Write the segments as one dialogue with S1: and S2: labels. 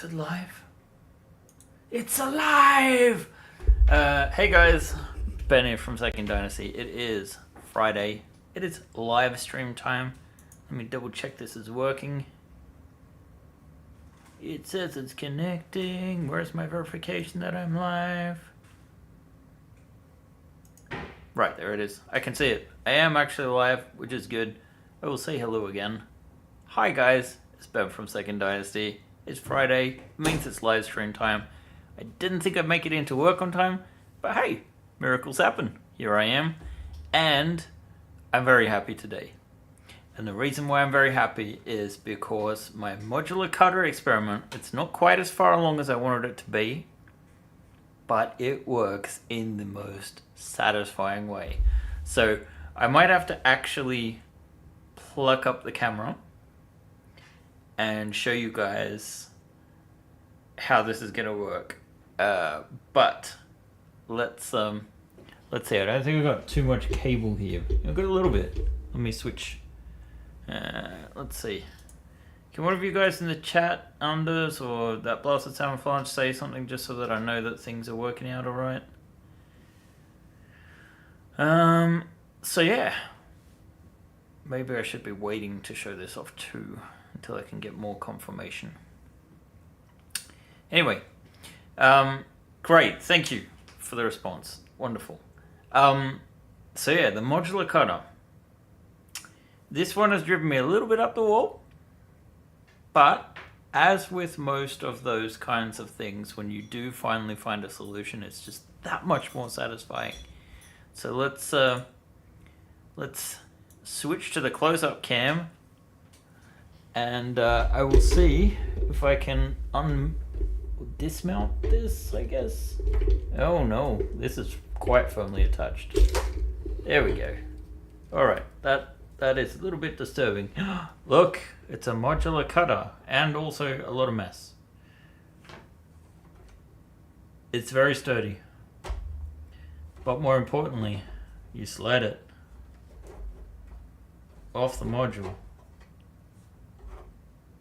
S1: Is it live? It's alive! Hey guys, Ben here from Second Dynasty. It is Friday. It is live stream time. Let me double check this is working. It says it's connecting. Where's my verification that I'm live? Right, there it is. I can see it. I am actually live, which is good. I will say hello again. Hi guys, it's Ben from Second Dynasty. It's Friday, it means it's live stream time. I didn't think I'd make it into work on time, but hey, miracles happen. Here I am, and I'm very happy today. And the reason why I'm very happy is because my modular cutter experiment, it's not quite as far along as I wanted it to be, but it works in the most satisfying way. So I might have to actually pluck up the camera and show you guys how this is gonna work. But let's see. I don't think I've got too much cable here. I've got a little bit. Let me switch. Let's see. Can one of you guys in the chat, Anders or that Blasted Salmon Flange, say something just so that I know that things are working out alright? So yeah. Maybe I should be waiting to show this off too, until I can get more confirmation. Anyway, great, thank you for the response. Wonderful. So yeah, the modular cutter. This one has driven me a little bit up the wall, but as with most of those kinds of things, when you do finally find a solution, it's just that much more satisfying. So let's switch to the close-up cam, and I will see if I can dismount this, I guess. Oh no, this is quite firmly attached. There we go. Alright, that is a little bit disturbing. Look, it's a modular cutter, and also a lot of mess. It's very sturdy. But more importantly, you slide it off the module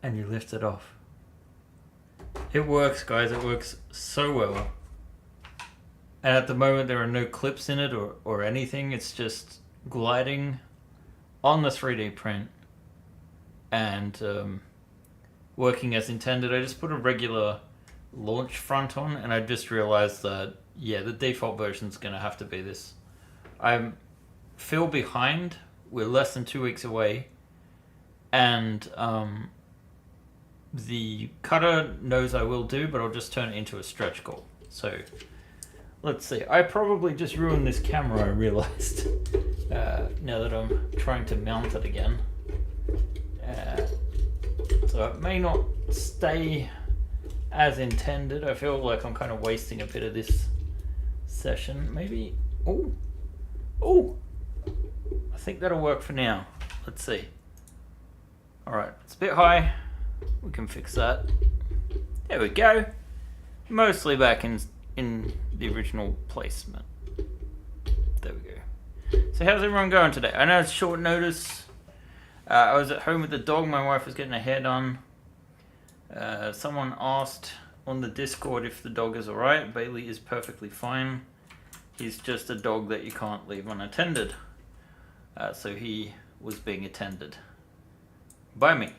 S1: and you lift it off. It works, guys. It works so well. And at the moment there are no clips in it or anything. It's just gliding on the 3D print and working as intended. I just put a regular launch front on, and I just realized that, yeah, the default version is going to have to be this. I feel behind. We're less than 2 weeks away, and the cutter knows I will do, but I'll just turn it into a stretch goal. So let's see. I probably just ruined this camera, I realized, now that I'm trying to mount it again. So it may not stay as intended. I feel like I'm kind of wasting a bit of this session. Maybe, oh, I think that'll work for now. Let's see. Alright, it's a bit high. We can fix that. There we go. Mostly back in the original placement. There we go. So how's everyone going today? I know it's short notice. I was at home with the dog. My wife was getting her hair done. Someone asked on the Discord if the dog is alright. Bailey is perfectly fine. He's just a dog that you can't leave unattended. So he was being attended by me.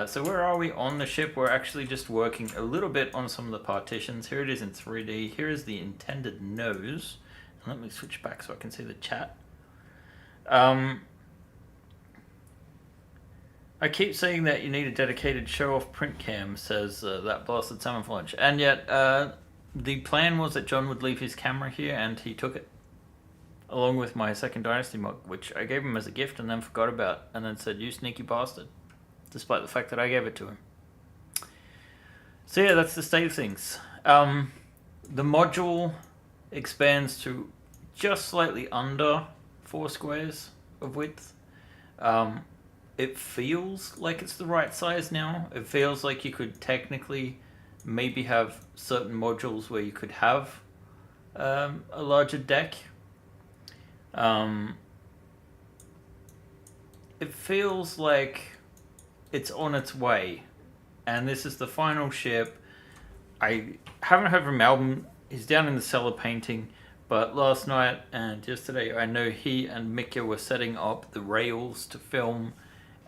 S1: So where are we on the ship? We're actually just working a little bit on some of the partitions. Here it is in 3D. Here is the intended nose. And let me switch back so I can see the chat. I keep saying that you need a dedicated show-off print cam, says that Blasted Salmon Flange. And yet, the plan was that John would leave his camera here, and he took it. Along with my Second Dynasty mug, which I gave him as a gift and then forgot about, and then said, "You sneaky bastard," despite the fact that I gave it to him. So yeah, that's the state of things. The module expands to just slightly under 4 squares of width. It feels like it's the right size now. It feels like you could technically maybe have certain modules where you could have a larger deck. It feels like it's on its way and this is the final ship. I haven't heard from Alban. He's down in the cellar painting, but last night and yesterday I know he and Mika were setting up the rails to film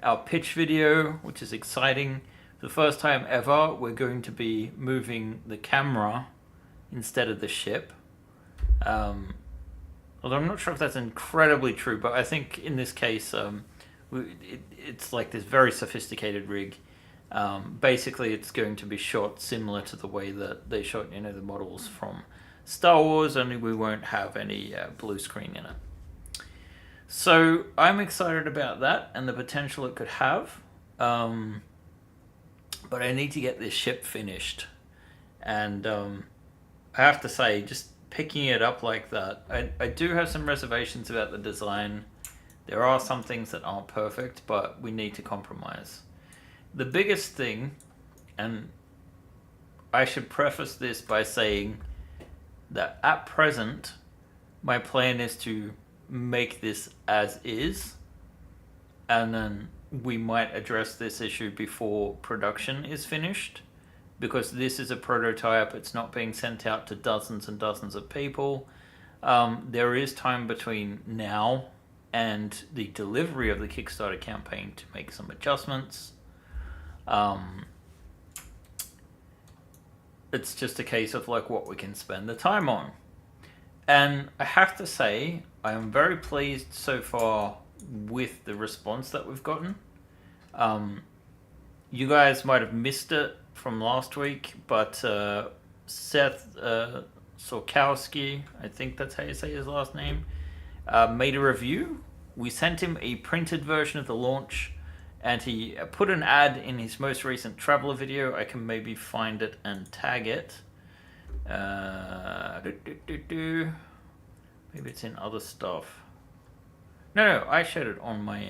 S1: our pitch video, which is exciting. For the first time ever, we're going to be moving the camera instead of the ship. Although I'm not sure if that's incredibly true, but I think in this case, it's like this very sophisticated rig. Basically, it's going to be shot similar to the way that they shot, the models from Star Wars, only we won't have any blue screen in it. So I'm excited about that and the potential it could have. But I need to get this ship finished. And I have to say, just picking it up like that, I do have some reservations about the design. There are some things that aren't perfect, but we need to compromise. The biggest thing, and I should preface this by saying that at present, my plan is to make this as is, and then we might address this issue before production is finished, because this is a prototype. It's not being sent out to dozens and dozens of people. There is time between now and the delivery of the Kickstarter campaign to make some adjustments. It's just a case of like what we can spend the time on. And I have to say, I am very pleased so far with the response that we've gotten. You guys might have missed it from last week, but Seth Sorkowski, I think that's how you say his last name, made a review. We sent him a printed version of the launch, and he put an ad in his most recent traveler video. I can maybe find it and tag it. Maybe it's in other stuff. No, I shared it on my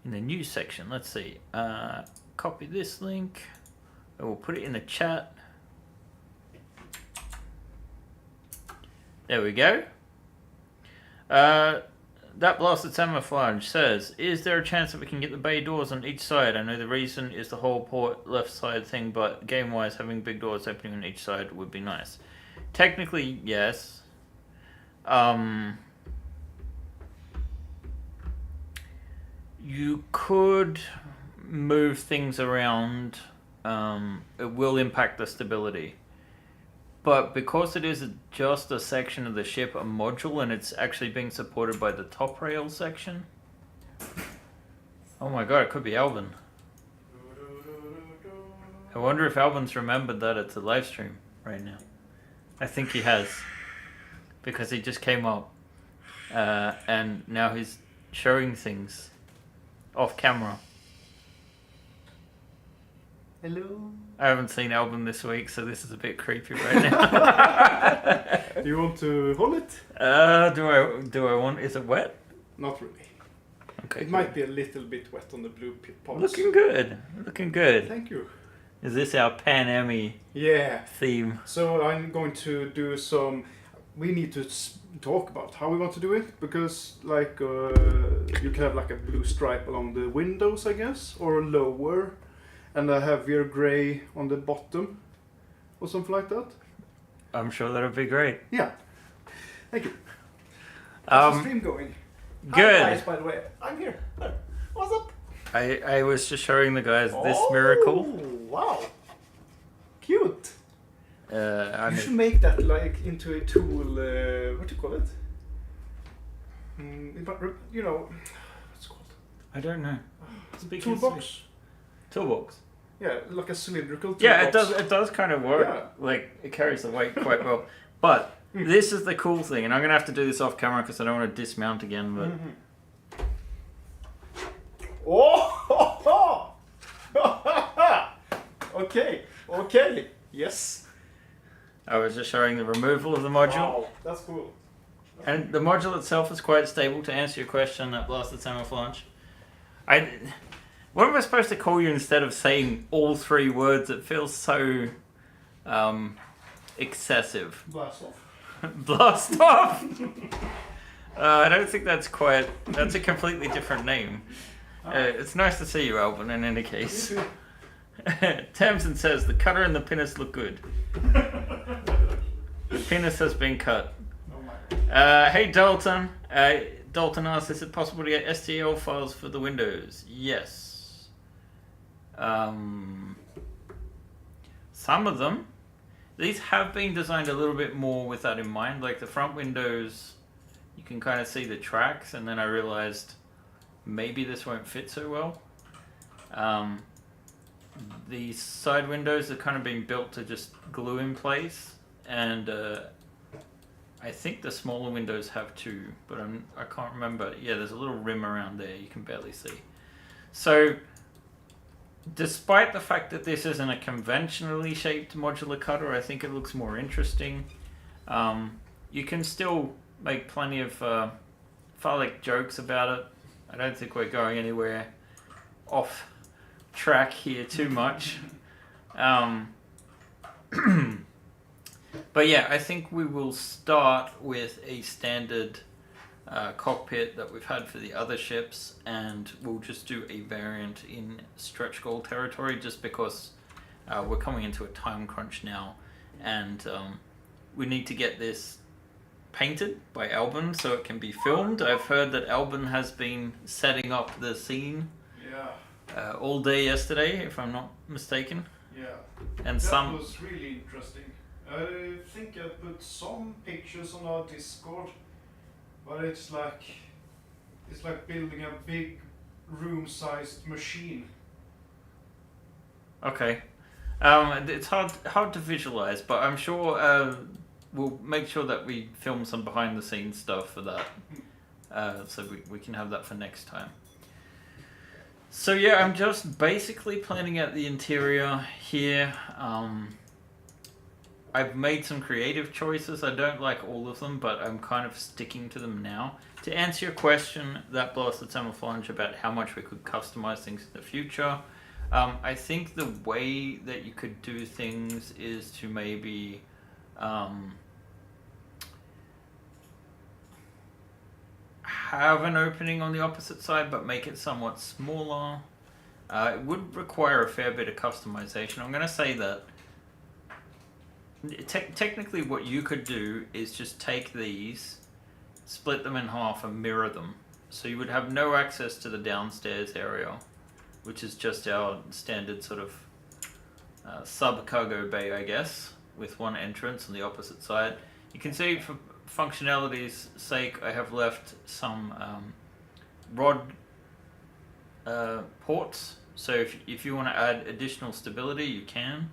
S1: in the news section. Let's see. Copy this link. I will put it in the chat. There we go. That blasted camouflage says, is there a chance that we can get the bay doors on each side? I know the reason is the whole port left side thing, but game-wise, having big doors opening on each side would be nice. Technically, yes. You could move things around. It will impact the stability. But because it is just a section of the ship, a module, and it's actually being supported by the top rail section. Oh my god, it could be Alban. I wonder if Alban's remembered that it's a live stream right now. I think he has. Because he just came up. And now he's showing things off camera.
S2: Hello.
S1: I haven't seen Alban this week, so this is a bit creepy right now.
S2: Do you want to hold it?
S1: Do I want? Is it wet?
S2: Not really.
S1: Okay.
S2: It might be a little bit wet on the blue parts.
S1: Looking good. Looking good.
S2: Thank you.
S1: Is this our Pan Emmy theme?
S2: So I'm going to do some. We need to talk about how we want to do it, because like you can have like a blue stripe along the windows, I guess, or lower. And a heavier grey on the bottom, or something like that.
S1: I'm sure that would be great.
S2: Yeah. Thank you. How's the stream going?
S1: Good.
S2: Hi guys, by the way. I'm here. What's up?
S1: I was just showing the guys this miracle.
S2: Wow. Cute.
S1: You
S2: should make that like into a tool. What do you call it? You know, what's it called?
S1: I don't know. It's a big
S2: toolbox.
S1: Toolbox.
S2: Yeah, like a cylindrical toolbox.
S1: Yeah, it does kind of work.
S2: Yeah.
S1: Like, it carries the weight quite well. But this is the cool thing, and I'm going to have to do this off camera because I don't want to dismount again. But
S2: Oh! Okay. Yes.
S1: I was just showing the removal of the module.
S2: Wow, that's cool.
S1: And the module itself is quite stable, to answer your question that blasted camouflage. What am I supposed to call you instead of saying all three words? It feels so excessive.
S2: Blast off.
S1: Blast off! I don't think that's a completely different name. It's nice to see you, Alban, in any case. Tamsin says the cutter and the pinnace look good. The pinnace has been cut.
S2: Oh my.
S1: Hey Dalton. Dalton asks, is it possible to get STL files for the Windows? Yes. Some of them. These have been designed a little bit more with that in mind. Like the front windows, you can kind of see the tracks, and then I realized maybe this won't fit so well. The side windows are kind of being built to just glue in place, and I think the smaller windows have too, but I can't remember. Yeah, there's a little rim around there you can barely see. So, despite the fact that this isn't a conventionally shaped modular cutter, I think it looks more interesting. You can still make plenty of phallic jokes about it. I don't think we're going anywhere off track here too much. But yeah, I think we will start with a standard cockpit that we've had for the other ships, and we'll just do a variant in stretch goal territory just because we're coming into a time crunch now, and we need to get this painted by Albin so it can be filmed. I've heard that Albin has been setting up the scene all day yesterday, if I'm not mistaken.
S2: Yeah.
S1: And
S2: that was really interesting. I think I put some pictures on our Discord, but it's like building a big room-sized machine.
S1: Okay. It's hard to visualize, but I'm sure we'll make sure that we film some behind-the-scenes stuff for that, so we can have that for next time. So yeah, I'm just basically planning out the interior here. I've made some creative choices. I don't like all of them, but I'm kind of sticking to them now. To answer your question, that blasted summer flange about how much we could customize things in the future, I think the way that you could do things is to maybe have an opening on the opposite side, but make it somewhat smaller. It would require a fair bit of customization. I'm going to say that technically what you could do is just take these, split them in half and mirror them. So you would have no access to the downstairs area, which is just our standard sort of sub-cargo bay, I guess, with one entrance on the opposite side. You can see for functionality's sake, I have left some rod ports. So if you want to add additional stability, you can.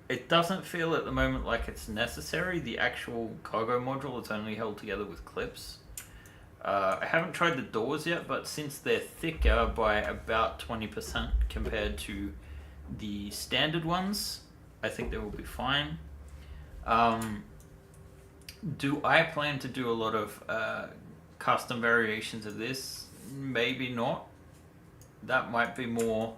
S1: It doesn't feel at the moment like it's necessary. The actual cargo module is only held together with clips. I haven't tried the doors yet, but since they're thicker by about 20% compared to the standard ones, I think they will be fine. Do I plan to do a lot of custom variations of this? Maybe not. That might be more...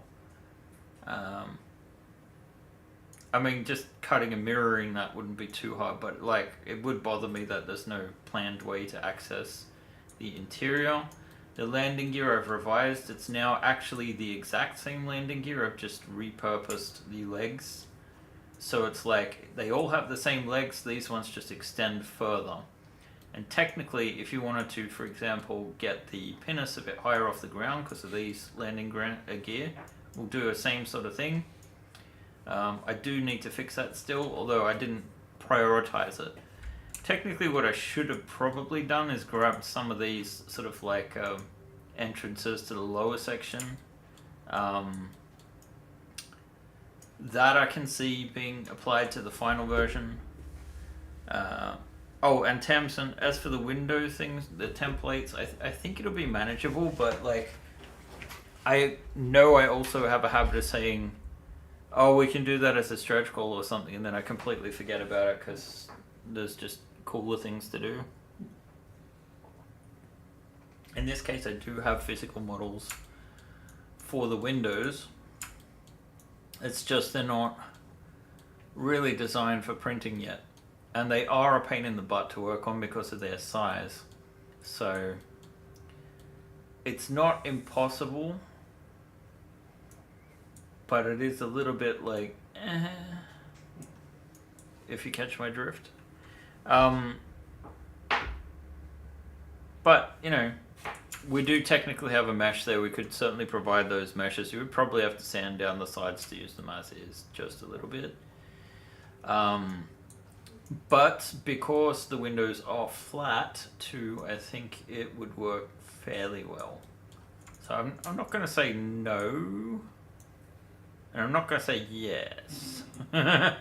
S1: I mean, just cutting and mirroring that wouldn't be too hard, but like it would bother me that there's no planned way to access the interior. The landing gear I've revised. It's now actually the exact same landing gear. I've just repurposed the legs. So it's like they all have the same legs. These ones just extend further. And technically, if you wanted to, for example, get the pinnace a bit higher off the ground because of these landing gear, we'll do the same sort of thing. I do need to fix that still, although I didn't prioritize it. Technically what I should have probably done is grabbed some of these sort of like entrances to the lower section. That I can see being applied to the final version. Oh, and Tamsin, as for the window things, the templates, I think it'll be manageable, but like I know I also have a habit of saying, oh, we can do that as a stretch goal or something, and then I completely forget about it because there's just cooler things to do. In this case, I do have physical models for the windows. It's just they're not really designed for printing yet. And they are a pain in the butt to work on because of their size. So it's not impossible, but it is a little bit like, if you catch my drift. But, you know, we do technically have a mesh there. We could certainly provide those meshes. You would probably have to sand down the sides to use them as is, just a little bit. But because the windows are flat too, I think it would work fairly well. So I'm not going to say no, and I'm not going to say yes. I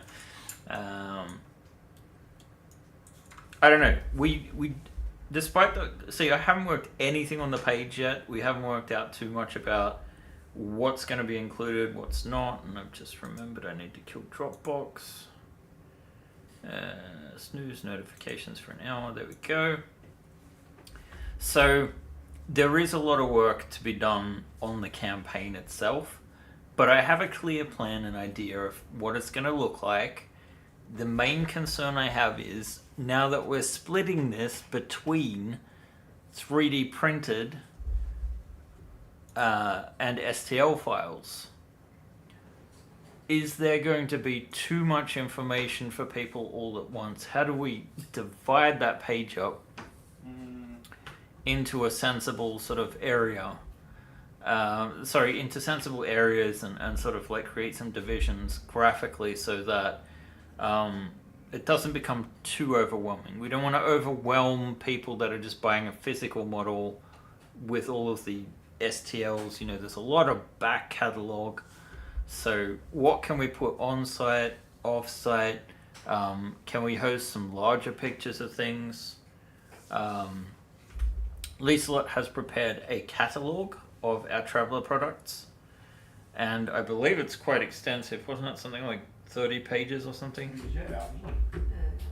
S1: don't know. We despite the see, I haven't worked anything on the page yet. We haven't worked out too much about what's going to be included, what's not, and I've just remembered I need to kill Dropbox. Snooze notifications for an hour. There we go. So there is a lot of work to be done on the campaign itself, but I have a clear plan and idea of what it's going to look like. The main concern I have is now that we're splitting this between 3D printed and STL files, is there going to be too much information for people all at once? How do we divide that page up into a sensible sort of area? Into sensible areas and sort of like create some divisions graphically so that it doesn't become too overwhelming. We don't want to overwhelm people that are just buying a physical model with all of the STLs. You know, there's a lot of back catalog. So what can we put on site, off site? Can we host some larger pictures of things? Liselott has prepared a catalog of our traveler products, and I believe it's quite extensive. Wasn't it something like 30 pages or something?
S3: I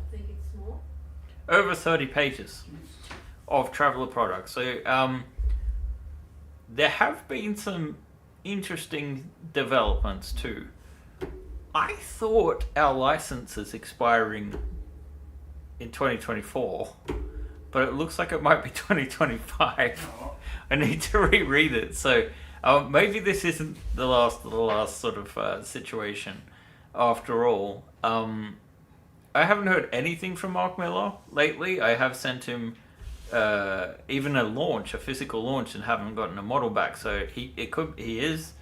S3: think it's more.
S1: Over 30 pages of traveler products. So there have been some interesting developments too. I thought our license is expiring in 2024, but it looks like it might be 2025. I need to reread it. So maybe this isn't the last sort of situation after all. I haven't heard anything from Mark Miller lately. I have sent him even a physical launch, and haven't gotten a model back. So he is,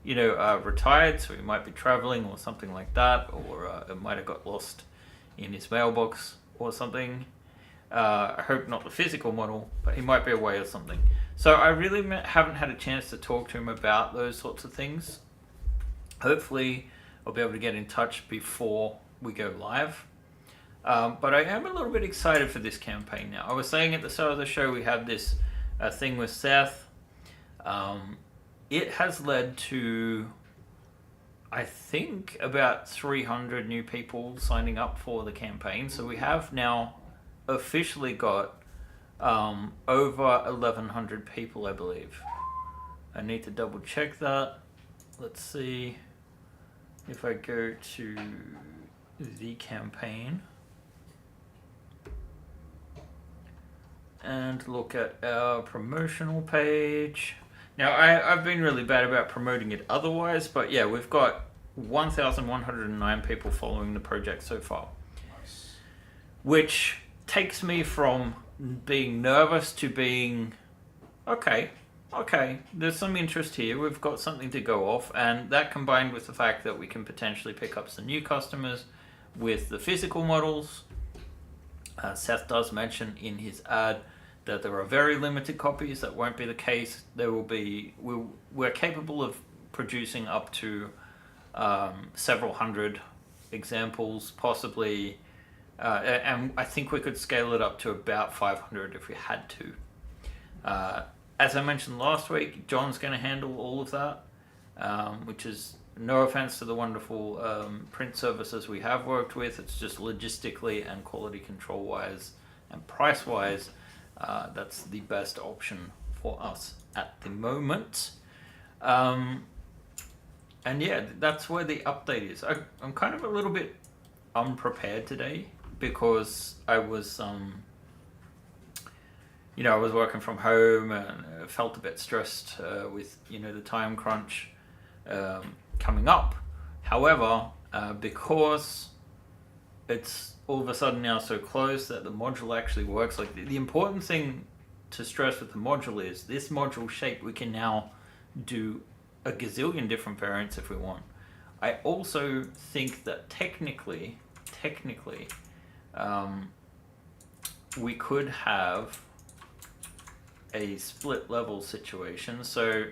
S1: retired, so he might be traveling or something like that, or it might have got lost in his mailbox or something. I hope not the physical model, but he might be away or something. So I really haven't had a chance to talk to him about those sorts of things. Hopefully I'll be able to get in touch before we go live. But I am a little bit excited for this campaign now. I was saying at the start of the show we had this thing with Seth. It has led to, I think, about 300 new people signing up for the campaign. So we have now officially got over 1,100 people, I believe. I need to double check that. Let's see if I go to the campaign and look at our promotional page. Now, I've been really bad about promoting it otherwise, but yeah, we've got 1,109 people following the project so far.
S2: Nice.
S1: Which takes me from being nervous to being, okay, there's some interest here, we've got something to go off, and that combined with the fact that we can potentially pick up some new customers with the physical models. Seth does mention in his ad that there are very limited copies. That won't be the case. We're capable of producing up to several hundred examples, possibly, and I think we could scale it up to about 500 if we had to. As I mentioned last week, John's going to handle all of that, which is no offense to the wonderful print services we have worked with. It's just logistically and quality control wise and price wise, that's the best option for us at the moment. And yeah, that's where the update is. I'm kind of a little bit unprepared today because I was I was working from home and felt a bit stressed with the time crunch. coming up. However, because it's all of a sudden now so close that the module actually works, like the important thing to stress with the module is this module shape we can now do a gazillion different variants if we want. I also think that technically, we could have a split level situation. So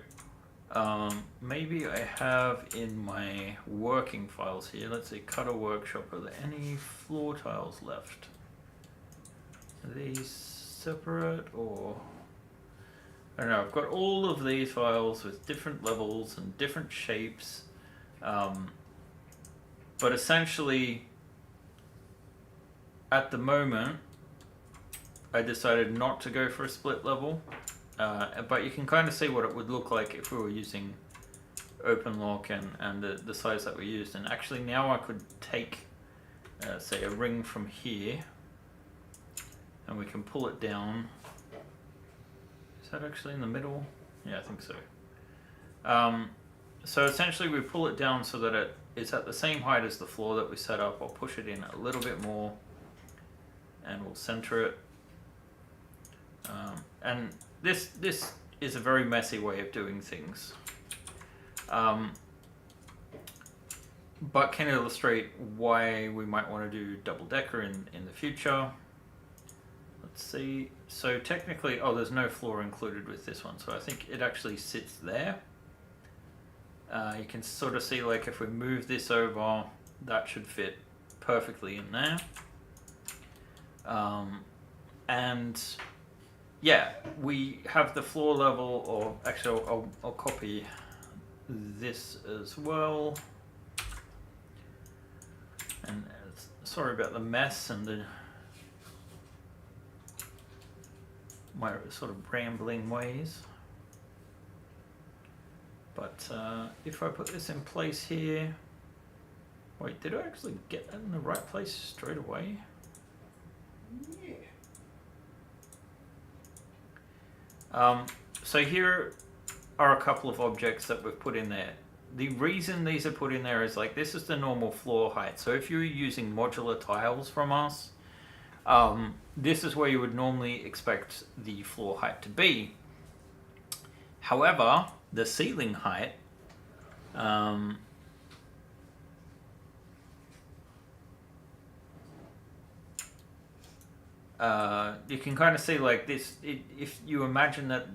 S1: maybe I have in my working files here, let's say Cutter Workshop, are there any floor tiles left? Are these separate or... I don't know, I've got all of these files with different levels and different shapes. But essentially, at the moment, I decided not to go for a split level. But you can kind of see what it would look like if we were using open lock and the size that we used. And actually now I could take, say, a ring from here, and we can pull it down. Is that actually in the middle? Yeah, I think so. So essentially we pull it down so that it's at the same height as the floor that we set up. I'll push it in a little bit more and we'll center it. And this is a very messy way of doing things. But can illustrate why we might want to do double-decker in the future. Let's see. So technically, oh, there's no floor included with this one, so I think it actually sits there. You can sort of see, like, if we move this over, that should fit perfectly in there. And yeah, we have the floor level, or actually I'll copy this as well. And sorry about the mess and my sort of rambling ways. But if I put this in place here, wait, did I actually get that in the right place straight away? Yeah. So here are a couple of objects that we've put in there. The reason these are put in there is, like, this is the normal floor height. So if you're using modular tiles from us, this is where you would normally expect the floor height to be. However, the ceiling height, you can kind of see, like, this, if you imagine that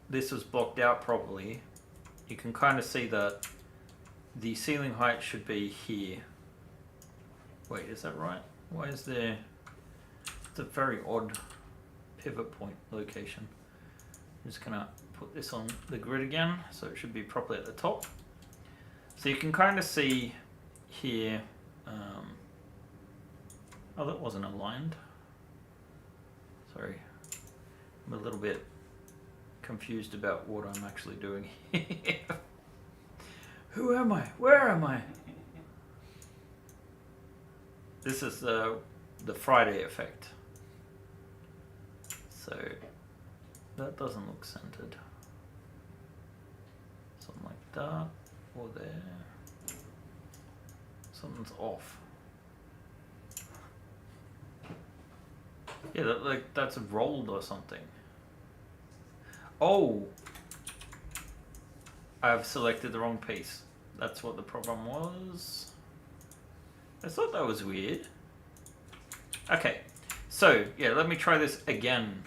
S1: this was blocked out properly, you can kind of see that the ceiling height should be here. Wait, is that right? Why is there... It's a very odd pivot point location. I'm just gonna put this on the grid again, so it should be properly at the top. So you can kind of see here... oh, that wasn't aligned. Sorry. I'm a little bit confused about what I'm actually doing here. Who am I? Where am I? This is the Friday effect. So that doesn't look centered. Something like that, or there. Something's off. Yeah, that's rolled or something. Oh! I've selected the wrong piece. That's what the problem was. I thought that was weird. Okay, so yeah, let me try this again.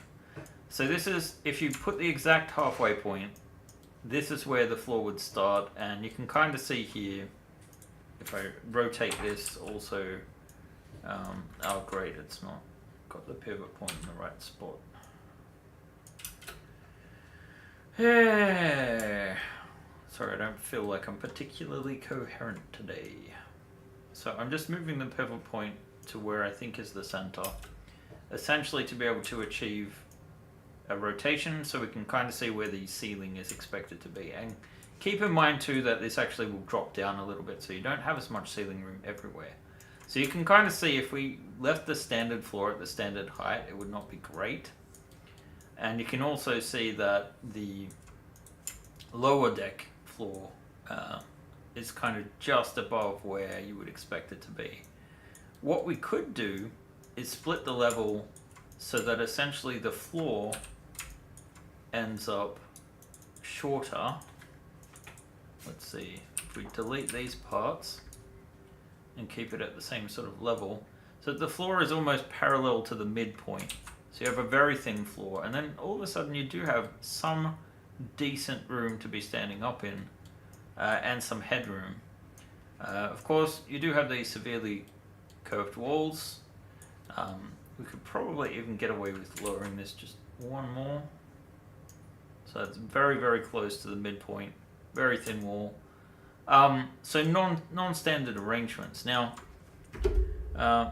S1: So this is, if you put the exact halfway point, this is where the floor would start, and you can kind of see here, if I rotate this also, oh great, it's not got the pivot point in the right spot. Yeah. Sorry, I don't feel like I'm particularly coherent today. So I'm just moving the pivot point to where I think is the center, essentially to be able to achieve a rotation, so we can kind of see where the ceiling is expected to be. And keep in mind too that this actually will drop down a little bit, so you don't have as much ceiling room everywhere. So you can kind of see if we left the standard floor at the standard height, it would not be great. And you can also see that the lower deck floor is kind of just above where you would expect it to be. What we could do is split the level so that essentially the floor ends up shorter. Let's see, if we delete these parts and keep it at the same sort of level, so the floor is almost parallel to the midpoint. So you have a very thin floor, and then all of a sudden you do have some decent room to be standing up in, and some headroom. Of course, you do have these severely curved walls. We could probably even get away with lowering this just one more. So it's very, very close to the midpoint. Very thin wall. So non-standard arrangements. Now,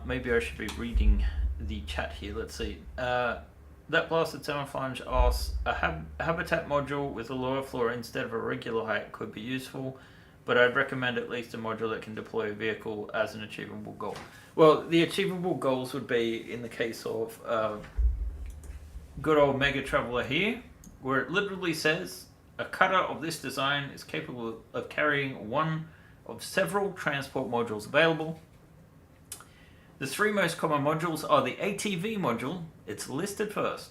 S1: maybe I should be reading the chat here. Let's see. That blasted Flange asks, a habitat module with a lower floor instead of a regular height could be useful, but I'd recommend at least a module that can deploy a vehicle as an achievable goal. Well, the achievable goals would be in the case of good old Mega Traveler here, where it literally says, a cutter of this design is capable of carrying one of several transport modules available. The three most common modules are the ATV module, it's listed first,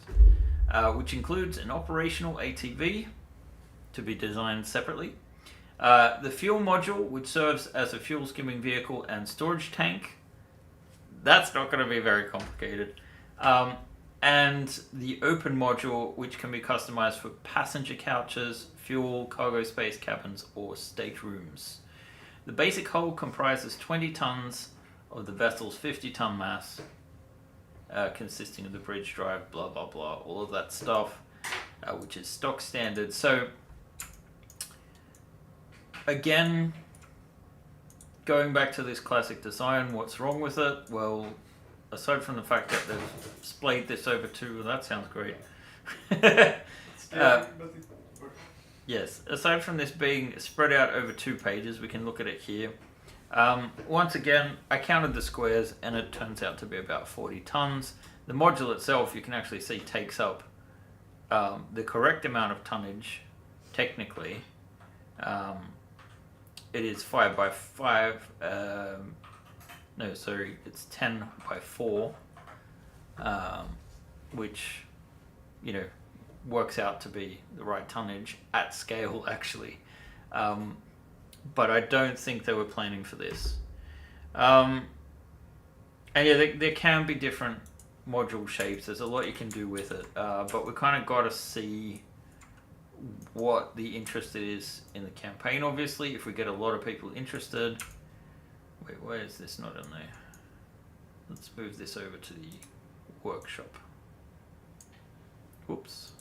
S1: which includes an operational ATV to be designed separately. The fuel module, which serves as a fuel skimming vehicle and storage tank. That's not going to be very complicated. And the open module, which can be customized for passenger couches, fuel, cargo space, cabins, or staterooms. The basic hull comprises 20 tons of the vessel's 50-ton mass, consisting of the bridge drive, blah, blah, blah, all of that stuff, which is stock standard. So, again, going back to this classic design, what's wrong with it? Well, aside from the fact that they've splayed this over two, well, that sounds great. Yes, aside from this being spread out over 2 pages, we can look at it here. Once again, I counted the squares and it turns out to be about 40 tons. The module itself, you can actually see, takes up the correct amount of tonnage, technically. It is 5 by 5, no, sorry, it's 10 by 4, which, you know, works out to be the right tonnage at scale, actually. But I don't think they were planning for this. And yeah, there can be different module shapes. There's a lot you can do with it. But we kind of got to see what the interest is in the campaign, obviously. If we get a lot of people interested... Wait, why is this not in there? Let's move this over to the workshop. Whoops.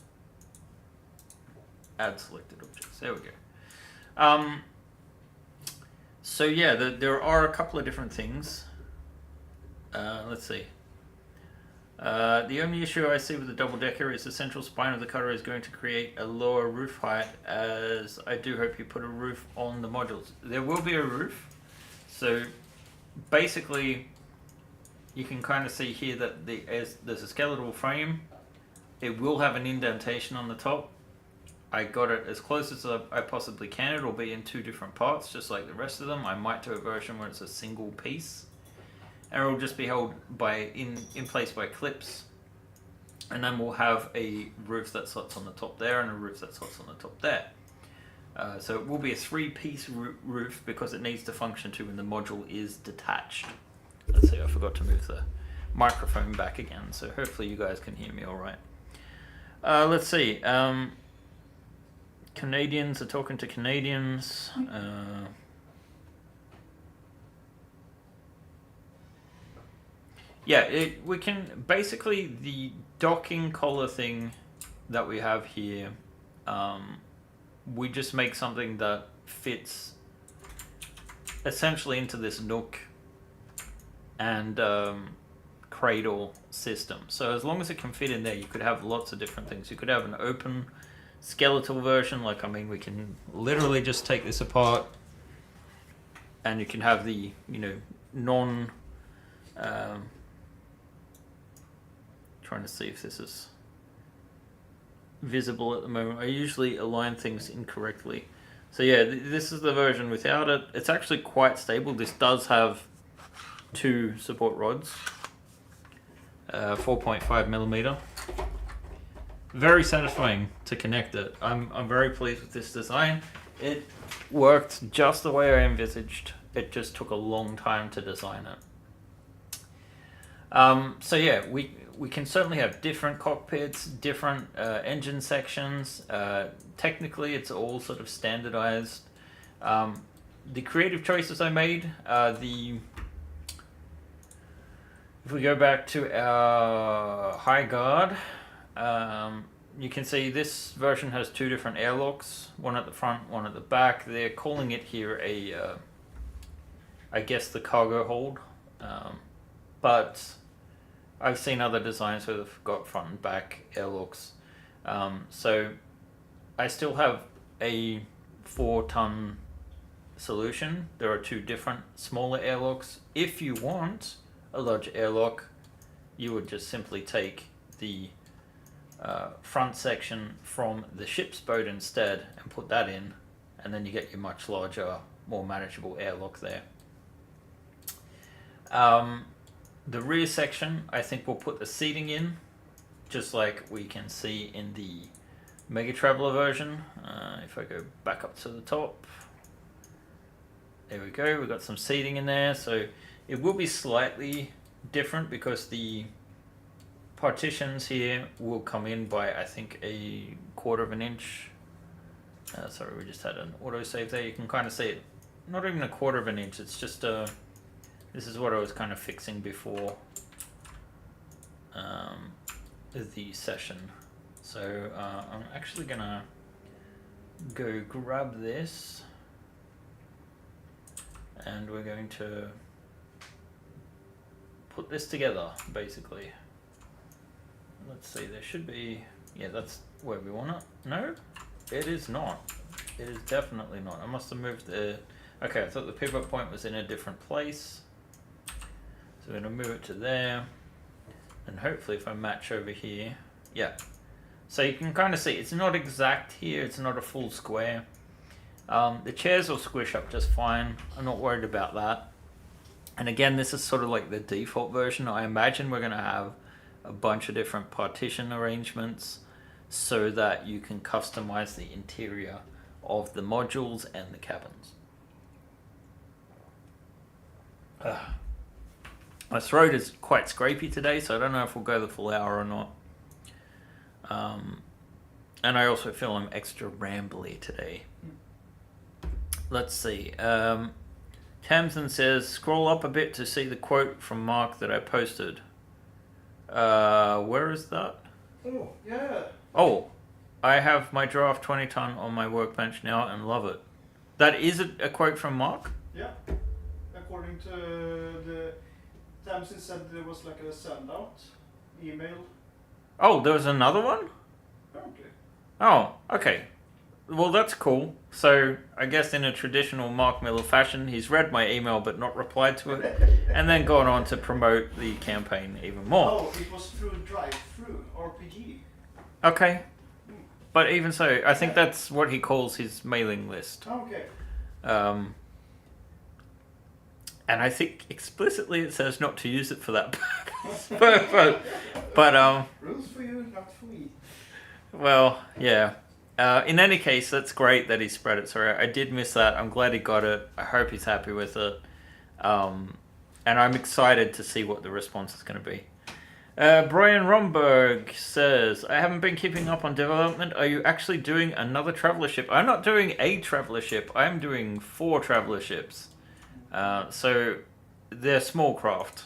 S1: Add selected objects. There we go. So yeah, there are a couple of different things. Let's see. The only issue I see with the double-decker is the central spine of the cutter is going to create a lower roof height, as I do hope you put a roof on the modules. There will be a roof. So basically, you can kind of see here that there's a skeletal frame. It will have an indentation on the top. I got it as close as I possibly can. It'll be in 2 different parts, just like the rest of them. I might do a version where it's a single piece. And it'll just be held in place by clips. And then we'll have a roof that slots on the top there and a roof that slots on the top there. So it will be a 3-piece roof because it needs to function too when the module is detached. Let's see, I forgot to move the microphone back again, so hopefully you guys can hear me all right. Let's see. Canadians are talking to Canadians. Yeah, we can basically the docking collar thing that we have here. We just make something that fits essentially into this nook and cradle system. So as long as it can fit in there, you could have lots of different things. You could have an open skeletal version, like, I mean, we can literally just take this apart and you can have the, you know, trying to see if this is visible at the moment. I usually align things incorrectly. So yeah, this is the version without it. It's actually quite stable. This does have 2 support rods, 4.5 millimeter. Very satisfying to connect it. I'm very pleased with this design. It worked just the way I envisaged. It just took a long time to design it. So yeah, we can certainly have different cockpits, different engine sections. Technically, it's all sort of standardized. The creative choices I made, if we go back to our high guard, you can see this version has 2 different airlocks, one at the front, one at the back. They're calling it here I guess the cargo hold, but I've seen other designs where they've got front and back airlocks. So I still have a 4-ton solution. There are 2 different smaller airlocks. If you want a large airlock, you would just simply take the front section from the ship's boat instead and put that in, and then you get your much larger, more manageable airlock there. The rear section, I think we'll put the seating in, just like we can see in the Mega Traveler version. If I go back up to the top, there we go, we've got some seating in there. So it will be slightly different because the partitions here will come in by, I think, 1/4 of an inch. Sorry, we just had an autosave there. You can kind of see it, not even 1/4 of an inch, it's just this is what I was kind of fixing before the session. So I'm actually gonna go grab this, and we're going to put this together, basically. Let's see, there should be, yeah, that's where we want it. No, it is not. It is definitely not. I must have moved the, okay, I thought the pivot point was in a different place. So we're going to move it to there, and hopefully if I match over here, yeah. So you can kind of see it's not exact here, it's not a full square. The chairs will squish up just fine, I'm not worried about that. And again, this is sort of like the default version. I imagine we're going to have a bunch of different partition arrangements so that you can customize the interior of the modules and the cabins. My throat is quite scrapey today, so I don't know if we'll go the full hour or not. And I also feel I'm extra rambly today. Let's see. Tamsin says, scroll up a bit to see the quote from Mark that I posted. Where is that?
S2: Oh, yeah.
S1: Oh, I have my draft 20-ton on my workbench now and love it. That is a quote from Mark?
S2: Yeah. According to the Tamsin said there was like a send out email.
S1: Oh, there was another one?
S2: Apparently.
S1: Oh, okay. Well, that's cool. So, I guess in a traditional Mark Miller fashion, he's read my email but not replied to it, and then gone on to promote the campaign even more.
S2: Oh, it was through drive-through RPG.
S1: Okay. But even so, I think that's what he calls his mailing list.
S2: Okay.
S1: And I think explicitly it says not to use it for that purpose. but
S2: rules for you, not for me.
S1: Well, yeah. In any case, that's great that he spread it. Sorry, I did miss that. I'm glad he got it. I hope he's happy with it. And I'm excited to see what the response is going to be. Brian Romberg says, I haven't been keeping up on development. Are you actually doing another traveler ship? I'm not doing a traveler ship. I'm doing 4 traveler ships. So they're small craft.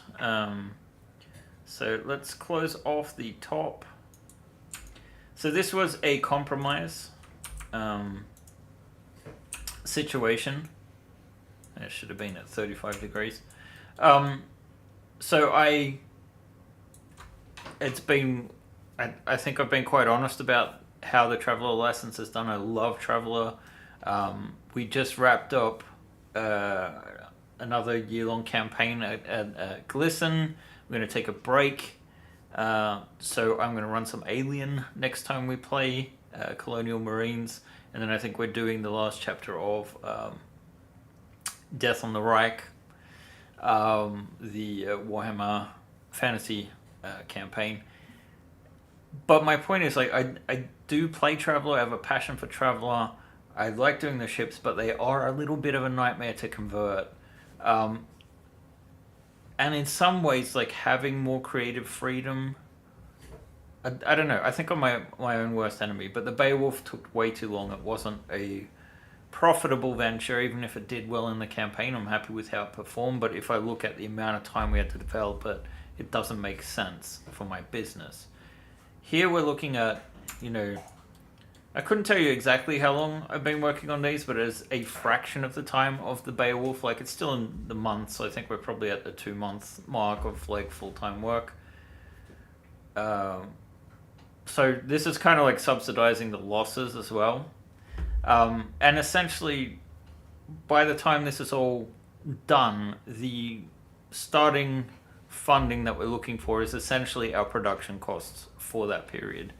S1: So let's close off the top. So this was a compromise situation. It should have been at 35 degrees. So I think I've been quite honest about how the Traveller license is done. I love Traveller. We just wrapped up another year-long campaign at Glisten. We're going to take a break. So I'm going to run some Alien next time we play Colonial Marines. and then I think we're doing the last chapter of Death on the Reich, the Warhammer Fantasy campaign. But my point is, like, I do play Traveller. I have a passion for Traveller. I like doing the ships, but they are a little bit of a nightmare to convert. And in some ways, like, having more creative freedom, I don't know. I think I'm my own worst enemy. But the Beowulf took way too long. It wasn't a profitable venture, even if it did well in the campaign. I'm happy with how it performed. But if I look at the amount of time we had to develop it, it doesn't make sense for my business. Here we're looking at, you know, I couldn't tell you exactly how long I've been working on these, but it's a fraction of the time of the Beowulf. Like, it's still in the months. I think we're probably at the 2-month mark of, like, full-time work. So this is kind of like subsidizing the losses as well. And essentially, by the time this is all done, the starting funding that we're looking for is essentially our production costs for that period.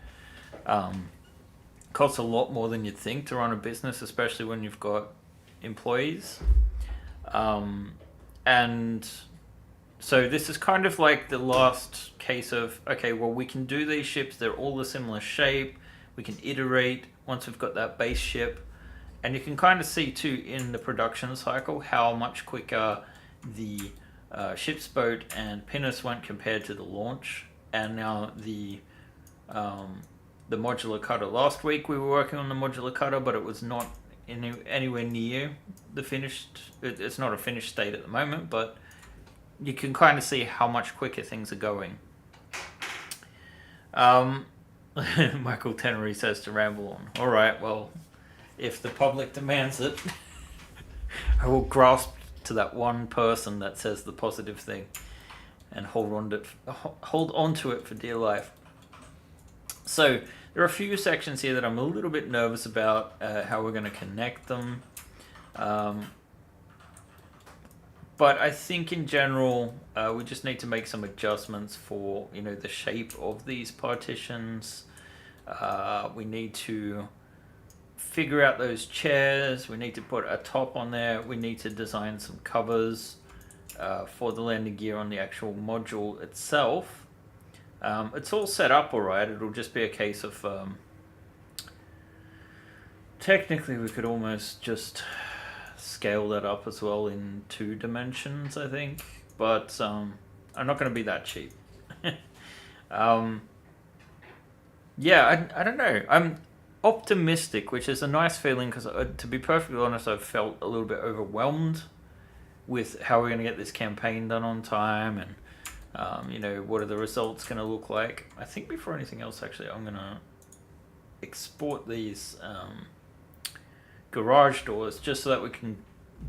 S1: Costs a lot more than you'd think to run a business, especially when you've got employees. And so this is kind of like the last case of, okay, well, we can do these ships. They're all a similar shape. We can iterate once we've got that base ship. And you can kind of see, too, in the production cycle, how much quicker the ship's boat and pinnace went compared to the launch. And now the modular cutter. Last week we were working on the modular cutter, but it was not anywhere near the finished. It's not a finished state at the moment, but you can kind of see how much quicker things are going. Michael Tenery says to ramble on. All right, well, if the public demands it, I will grasp to that one person that says the positive thing and hold on to it for dear life. So there are a few sections here that I'm a little bit nervous about how we're going to connect them. But I think in general, we just need to make some adjustments for, you know, the shape of these partitions. We need to figure out those chairs. We need to put a top on there. We need to design some covers for the landing gear on the actual module itself. It's all set up all right. It'll just be a case of... technically, we could almost just scale that up as well in 2 dimensions, I think. But I'm not going to be that cheap. Yeah, I don't know. I'm optimistic, which is a nice feeling, because to be perfectly honest, I've felt a little bit overwhelmed with how we're going to get this campaign done on time, and you know, what are the results going to look like. I think before anything else, actually, I'm going to export these garage doors just so that we can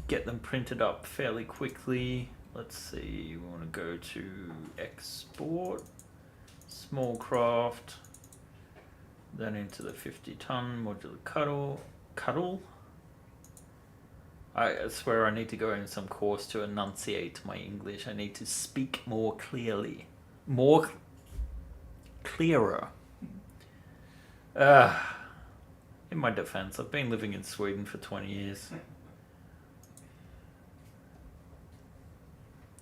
S1: get them printed up fairly quickly. Let's see, we want to go to export, small craft, then into the 50-ton modular cuddle. I swear I need to go in some course to enunciate my English. I need to speak more clearly. Clearer. In my defense, I've been living in Sweden for 20 years.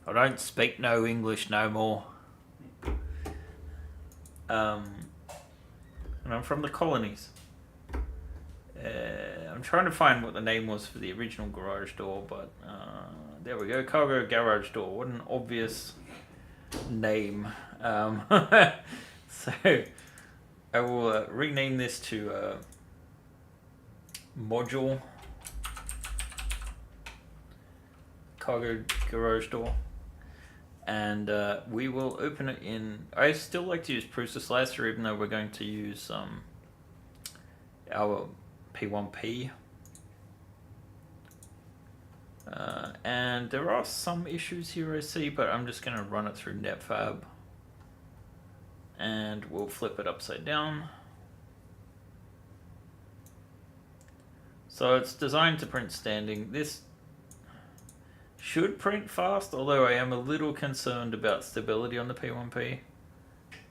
S1: I don't speak no English no more. And I'm from the colonies. I'm trying to find what the name was for the original garage door, but there we go. Cargo garage door. What an obvious name. So I will rename this to module cargo garage door. And we will open it in... I still like to use Prusa Slicer, even though we're going to use our P1P. And there are some issues here I see, but I'm just going to run it through NetFab. And we'll flip it upside down. So it's designed to print standing. This should print fast, although I am a little concerned about stability on the P1P.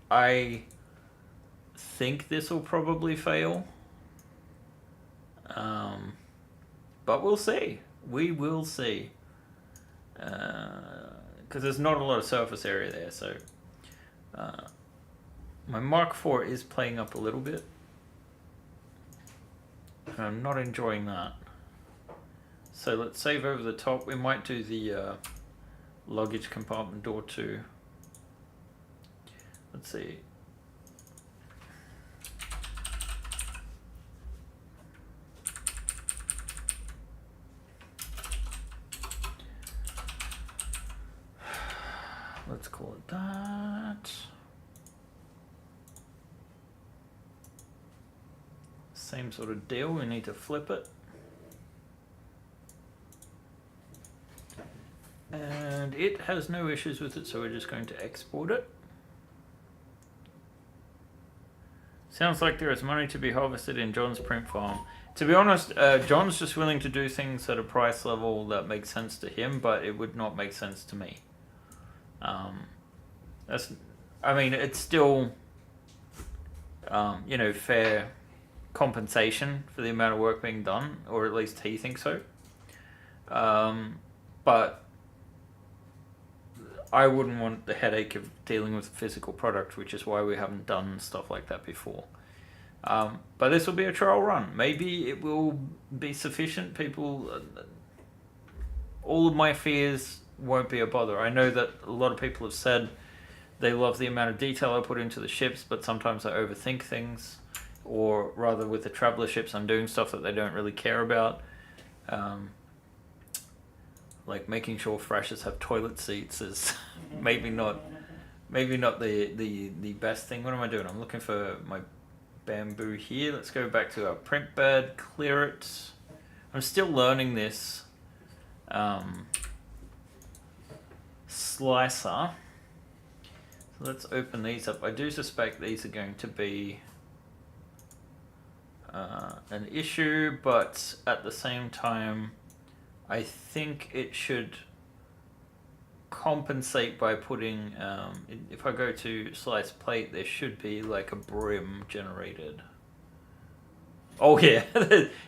S1: I think this will probably fail. But we'll see. We will see. Because there's not a lot of surface area there, so my Mark IV is playing up a little bit. And I'm not enjoying that. So let's save over the top. We might do the luggage compartment door too. Let's see. Let's call it that. Same sort of deal, we need to flip it. And it has no issues with it, so we're just going to export it. Sounds like there is money to be harvested in John's print farm. To be honest, John's just willing to do things at a price level that makes sense to him, but it would not make sense to me. I mean, it's still, you know, fair compensation for the amount of work being done, or at least he thinks so. But I wouldn't want the headache of dealing with a physical product, which is why we haven't done stuff like that before. But this will be a trial run. Maybe it will be sufficient. People, all of my fears won't be a bother. I know that a lot of people have said they love the amount of detail I put into the ships, but sometimes I overthink things, or rather with the traveler ships I'm doing stuff that they don't really care about. Like making sure Thrashers have toilet seats is maybe not the best thing. What am I doing? I'm looking for my bamboo here. Let's go back to our print bed, clear it. I'm still learning this slicer. So let's open these up. I do suspect these are going to be an issue, but at the same time I think it should compensate by putting, if I go to slice plate, there should be like a brim generated. Oh yeah,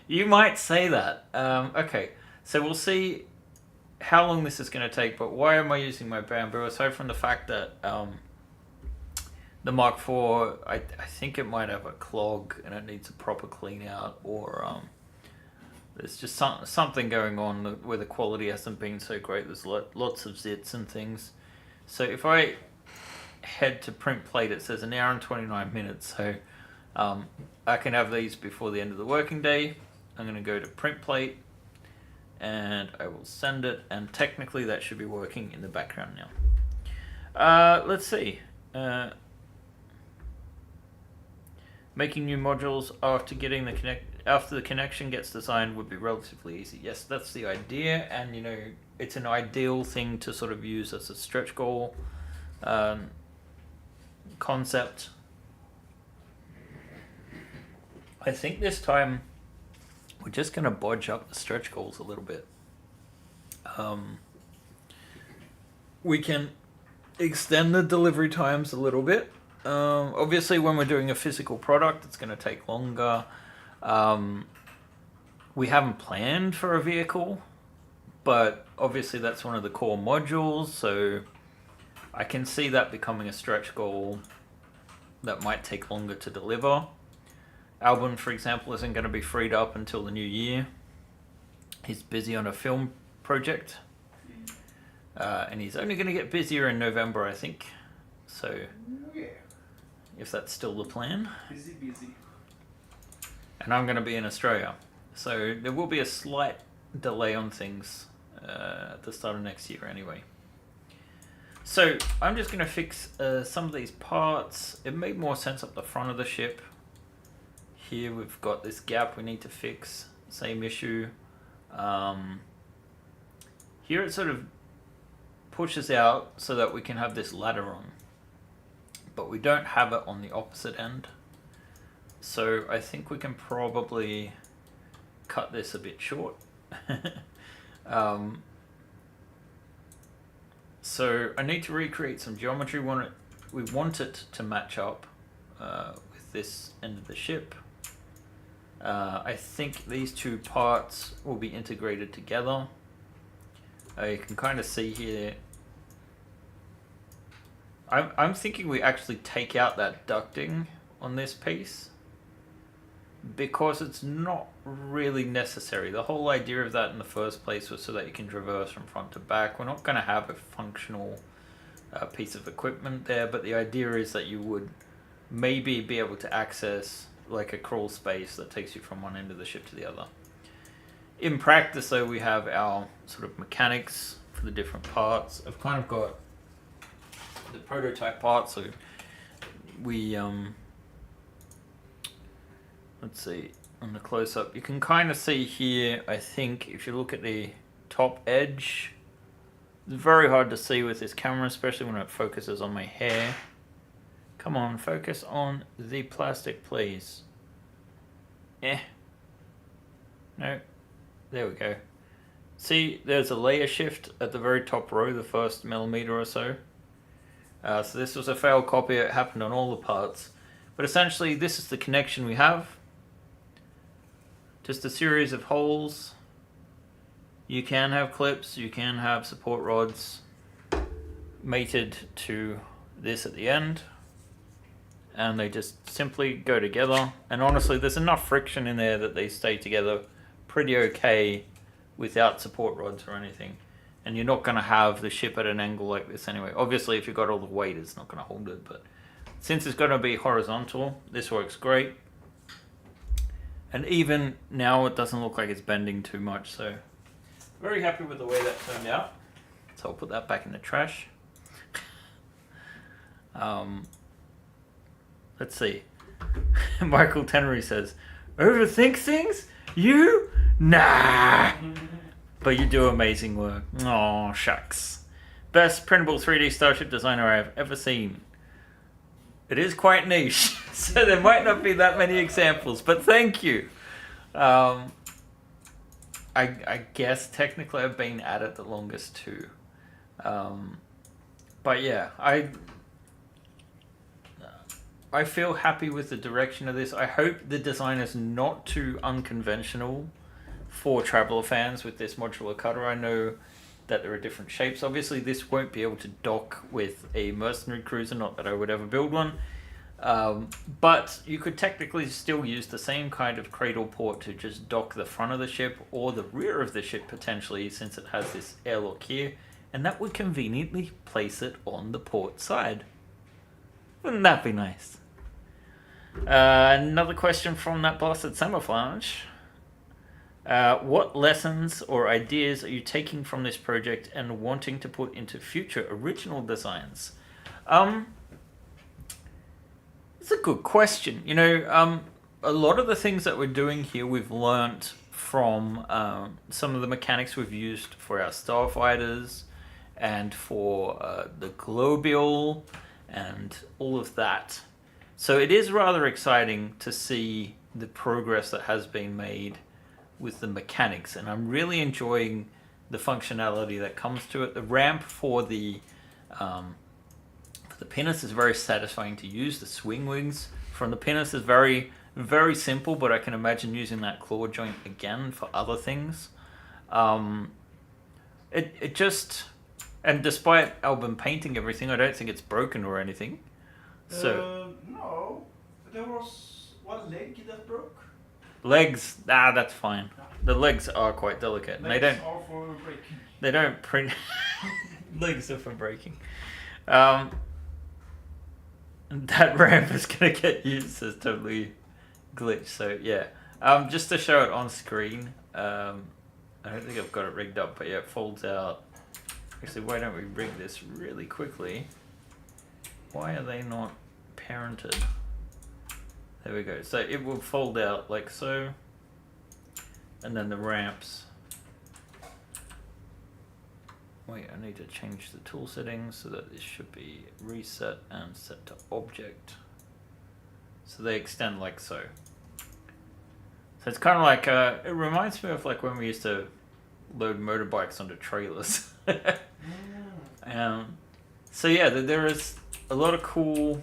S1: you might say that. Okay, so we'll see how long this is going to take, but why am I using my bamboo? Aside from the fact that the Mark IV, I think it might have a clog and it needs a proper clean out, or there's just something going on where the quality hasn't been so great. There's lots of zits and things. So if I head to print plate, it says 1 hour and 29 minutes. So I can have these before the end of the working day. I'm going to go to print plate and I will send it. And technically that should be working in the background now. Let's see. Making new modules after getting after the connection gets designed would be relatively easy. Yes, that's the idea, and you know, it's an ideal thing to sort of use as a stretch goal concept. I think this time we're just going to bodge up the stretch goals a little bit. We can extend the delivery times a little bit. Obviously when we're doing a physical product, it's going to take longer. We haven't planned for a vehicle, but obviously that's one of the core modules, so I can see that becoming a stretch goal that might take longer to deliver. Albin, for example, isn't going to be freed up until the new year. He's busy on a film project, and he's only going to get busier in November, I think. So, if that's still the plan.
S2: Busy.
S1: And I'm going to be in Australia. So there will be a slight delay on things at the start of next year anyway. So I'm just going to fix some of these parts. It made more sense up the front of the ship. Here we've got this gap we need to fix. Same issue. Here it sort of pushes out so that we can have this ladder on. But we don't have it on the opposite end. So I think we can probably cut this a bit short. So I need to recreate some geometry. We want it to match up with this end of the ship. I think these two parts will be integrated together. You can kind of see here. I'm thinking we actually take out that ducting on this piece because it's not really necessary. The whole idea of that in the first place was so that you can traverse from front to back. We're not going to have a functional piece of equipment there, but the idea is that you would maybe be able to access like a crawl space that takes you from one end of the ship to the other. In practice, though, we have our sort of mechanics for the different parts. I've kind of got the prototype parts, so we let's see, on the close-up you can kind of see here, I think if you look at the top edge, it's very hard to see with this camera, especially when it focuses on my hair. Come on, focus on the plastic, please. No, there we go. See, there's a layer shift at the very top row, the first millimeter or so. So this was a failed copy. It happened on all the parts. But essentially, this is the connection we have. Just a series of holes. You can have clips, you can have support rods mated to this at the end. And they just simply go together. And honestly, there's enough friction in there that they stay together pretty okay without support rods or anything. And you're not going to have the ship at an angle like this anyway. Obviously, if you've got all the weight, it's not going to hold it. But since it's going to be horizontal, this works great. And even now, it doesn't look like it's bending too much. So very happy with the way that turned out. So I'll put that back in the trash. Let's see. Michael Tenery says, overthink things? You? Nah. But you do amazing work. Aw, shucks. Best printable 3D Starship designer I have ever seen. It is quite niche, so there might not be that many examples, but thank you. I guess technically I've been at it the longest too. But yeah, I feel happy with the direction of this. I hope the design is not too unconventional for Traveller fans with this modular cutter. I know that there are different shapes. Obviously, this won't be able to dock with a mercenary cruiser, not that I would ever build one. But you could technically still use the same kind of cradle port to just dock the front of the ship or the rear of the ship potentially, since it has this airlock here. And that would conveniently place it on the port side. Wouldn't that be nice? Another question from that bastard Samouflage. What lessons or ideas are you taking from this project and wanting to put into future original designs? It's a good question. You know, a lot of the things that we're doing here we've learnt from some of the mechanics we've used for our starfighters and for the globule and all of that. So it is rather exciting to see the progress that has been made with the mechanics, and I'm really enjoying the functionality that comes to it. The ramp for the pinnace is very satisfying to use. The swing wings from the pinnace is very, very simple, but I can imagine using that claw joint again for other things. It just, and despite Albin painting everything, I don't think it's broken or anything. So
S2: no, there was one leg that broke.
S1: Legs, that's fine. The legs are quite delicate.
S2: Legs
S1: they don't
S2: are for breaking.
S1: They don't print. Legs are for breaking. That ramp is gonna get used as totally glitched. So yeah, just to show it on screen. I don't think I've got it rigged up, but yeah, it folds out. Actually, why don't we rig this really quickly? Why are they not parented? There we go. So it will fold out like so. And then the ramps. Wait, I need to change the tool settings so that this should be reset and set to object. So they extend like so. So it's kind of like, it reminds me of like when we used to load motorbikes onto trailers. So yeah, there is a lot of cool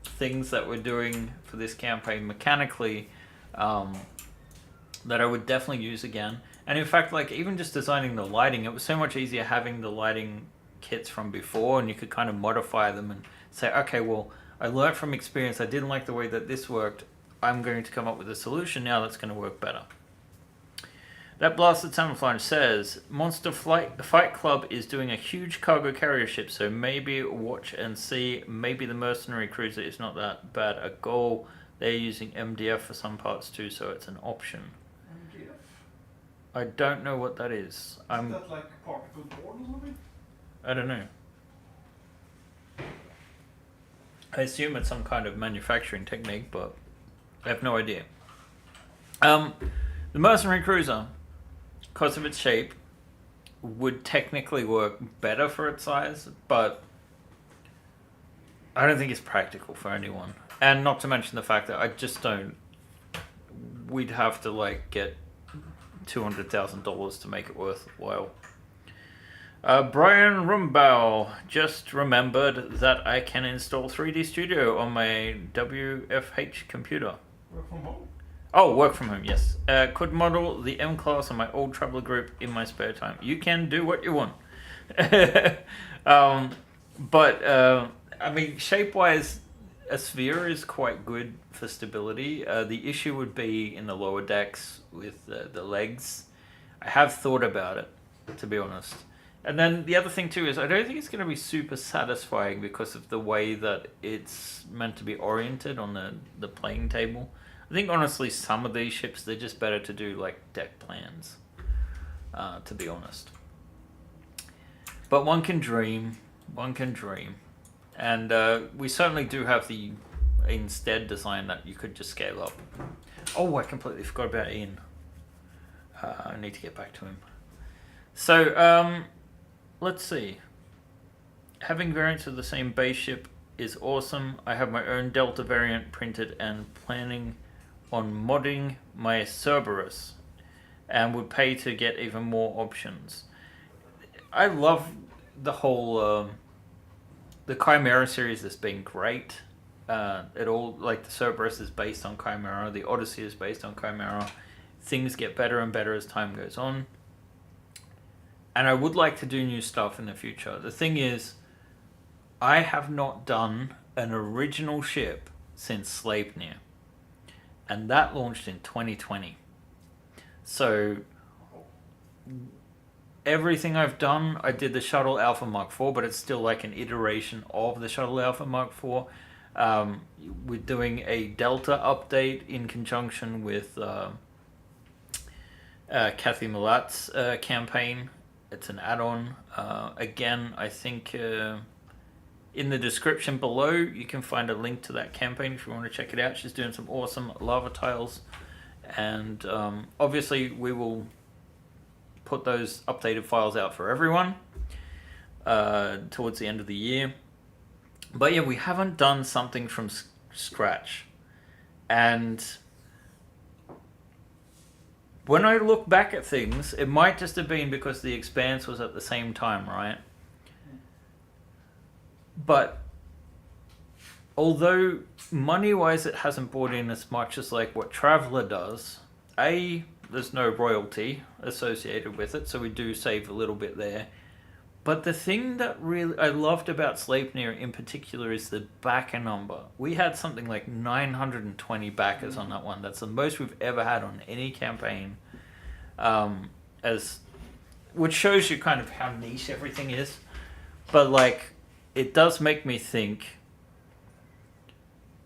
S1: things that we're doing for this campaign mechanically. that I would definitely use again. And in fact, like even just designing the lighting, it was so much easier having the lighting kits from before, and you could kind of modify them and say, okay, well, I learned from experience, I didn't like the way that this worked, I'm going to come up with a solution now that's going to work better. That Blasted Samurai says, Monster Fight Club is doing a huge cargo carrier ship, so maybe watch and see. Maybe the mercenary cruiser is not that bad a goal. They're using MDF for some parts too, so it's an option.
S2: MDF?
S1: I don't know what that is.
S2: Is that like particle board or something?
S1: I don't know. I assume it's some kind of manufacturing technique, but I have no idea. The mercenary cruiser, because of its shape, would technically work better for its size, but I don't think it's practical for anyone. And not to mention the fact that I just don't... We'd have to like get $200,000 to make it worthwhile. Brian Rumbow just remembered that I can install 3D Studio on my WFH computer.
S2: Work from home?
S1: Oh, work from home, yes. Could model the M-Class on my old traveler group in my spare time. You can do what you want. I mean, shape-wise, a sphere is quite good for stability. The issue would be in the lower decks with the legs. I have thought about it, to be honest. And then the other thing too is I don't think it's going to be super satisfying because of the way that it's meant to be oriented on the playing table. I think honestly some of these ships, they're just better to do like deck plans, to be honest. But one can dream. And we certainly do have the instead design that you could just scale up. Oh, I completely forgot about Ian. I need to get back to him. So, let's see. Having variants of the same base ship is awesome. I have my own Delta variant printed and planning on modding my Cerberus and would pay to get even more options. I love the whole the Chimera series has been great. It all, like the Cerberus is based on Chimera, the Odyssey is based on Chimera. Things get better and better as time goes on. And I would like to do new stuff in the future. The thing is, I have not done an original ship since Sleipnir. And that launched in 2020. So, everything I've done, I did the Shuttle Alpha Mark IV, but it's still like an iteration of the Shuttle Alpha Mark IV. We're doing a Delta update in conjunction with Kathy Millatt's campaign. It's an add-on. Again, I think in the description below you can find a link to that campaign if you want to check it out. She's doing some awesome lava tiles, and obviously we will put those updated files out for everyone towards the end of the year. But yeah, we haven't done something from scratch, and when I look back at things, it might just have been because the Expanse was at the same time, right? But although money-wise it hasn't brought in as much as like what Traveller does, there's no royalty associated with it, so we do save a little bit there. But the thing that really I loved about Sleipnir in particular is the backer number. We had something like 920 backers on that one. That's the most we've ever had on any campaign. Which shows you kind of how niche everything is. But like, it does make me think,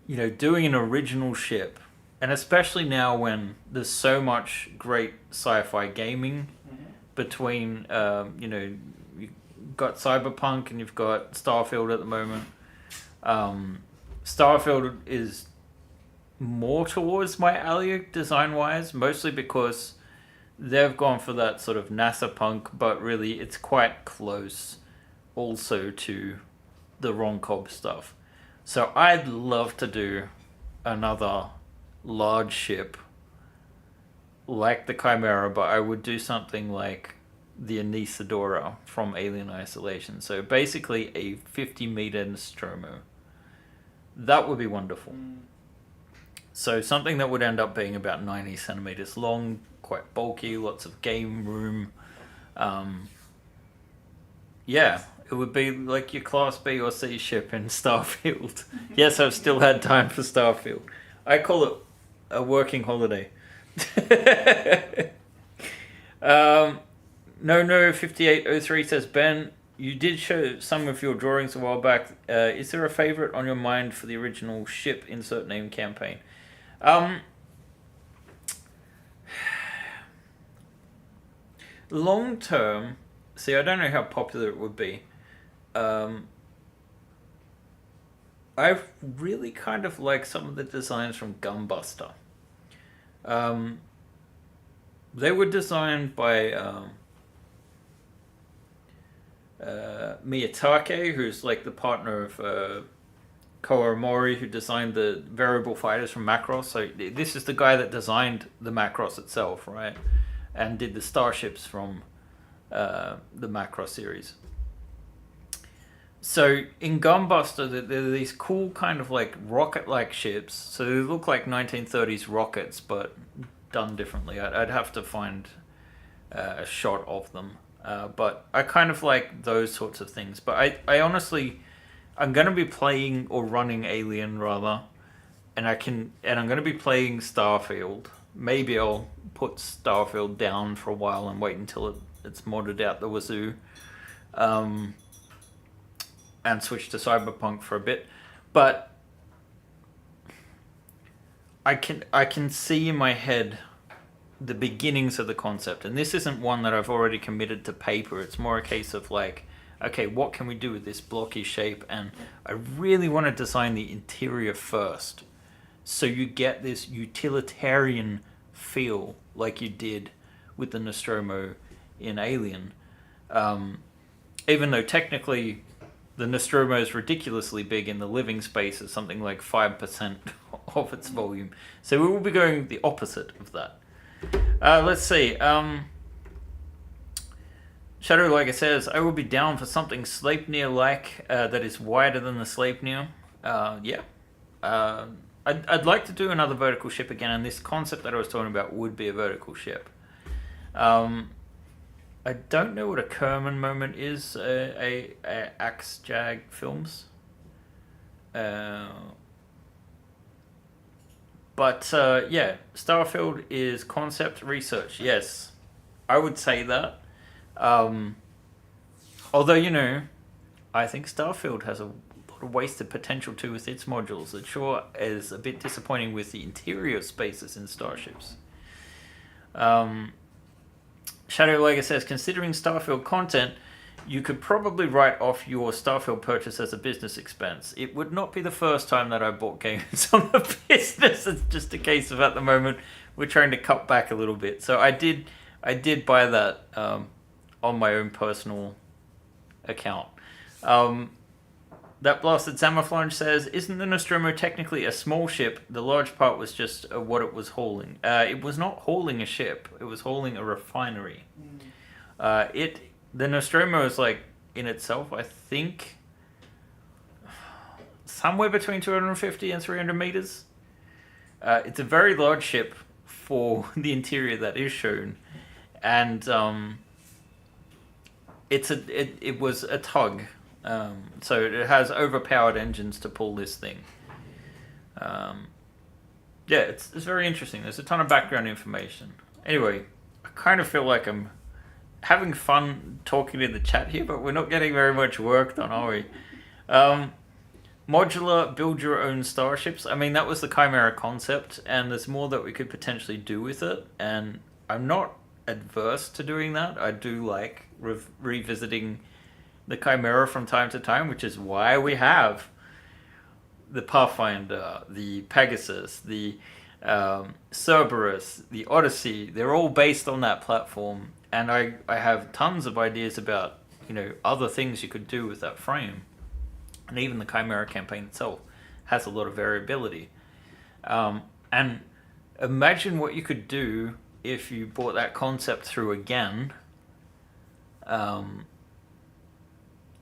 S1: you know, doing an original ship, and especially now when there's so much great sci-fi gaming between, you know, you've got Cyberpunk and you've got Starfield at the moment. Starfield is more towards my alley design-wise, mostly because they've gone for that sort of NASA punk, but really it's quite close also to the Ron Cobb stuff. So I'd love to do another large ship like the Chimera, but I would do something like the Anesidora from Alien Isolation. So basically a 50-meter Nostromo. That would be wonderful. So something that would end up being about 90 centimeters long, quite bulky, lots of game room. Yeah, it would be like your Class B or C ship in Starfield. Yes, I've still had time for Starfield. I call it a working holiday. No 5803 says, Ben, you did show some of your drawings a while back. Is there a favorite on your mind for the original ship insert name campaign? Long term, see, I don't know how popular it would be. I really kind of like some of the designs from Gunbuster. They were designed by Miyatake, who's like the partner of Kawamori, who designed the variable fighters from Macross. So this is the guy that designed the Macross itself, right? And did the starships from the Macross series. So in Gunbuster, there are these cool kind of like rocket-like ships. So they look like 1930s rockets, but done differently. I'd have to find a shot of them. But I kind of like those sorts of things. But I honestly, I'm going to be playing or running Alien rather, and I'm going to be playing Starfield. Maybe I'll put Starfield down for a while and wait until it's modded out the wazoo. And switch to Cyberpunk for a bit, but I can see in my head the beginnings of the concept, and this isn't one that I've already committed to paper. It's more a case of like, okay, what can we do with this blocky shape? And I really want to design the interior first, so you get this utilitarian feel like you did with the Nostromo in Alien. Even though technically the Nostromo is ridiculously big in the living space, is something like 5% of its volume. So we will be going the opposite of that. Let's see. Shadow Liger says, I will be down for something Sleipnir-like that is wider than the Sleipnir. Yeah. I'd like to do another vertical ship again, and this concept that I was talking about would be a vertical ship. I don't know what a Kerman moment is. Axe Jag Films. But yeah, Starfield is concept research. Yes, I would say that. Although, you know, I think Starfield has a lot of wasted potential too with its modules. It sure is a bit disappointing with the interior spaces in starships. Shadow Lager says, considering Starfield content, you could probably write off your Starfield purchase as a business expense. It would not be the first time that I bought games on the business. It's just a case of, at the moment, we're trying to cut back a little bit. So I did buy that on my own personal account. That Blasted Zamaflange says, isn't the Nostromo technically a small ship? The large part was just what it was hauling. It was not hauling a ship. It was hauling a refinery. The Nostromo is like, in itself, I think, somewhere between 250 and 300 meters. It's a very large ship for the interior that is shown. And it was a tug. So it has overpowered engines to pull this thing. Yeah, it's very interesting. There's a ton of background information. Anyway, I kind of feel like I'm having fun talking in the chat here, but we're not getting very much work done, are we? Modular, build your own starships. I mean, that was the Chimera concept, and there's more that we could potentially do with it, and I'm not adverse to doing that. I do like revisiting the Chimera from time to time, which is why we have the Pathfinder, the Pegasus, the Cerberus, the Odyssey. They're all based on that platform, and I have tons of ideas about, you know, other things you could do with that frame. And even the Chimera campaign itself has a lot of variability. And imagine what you could do if you brought that concept through again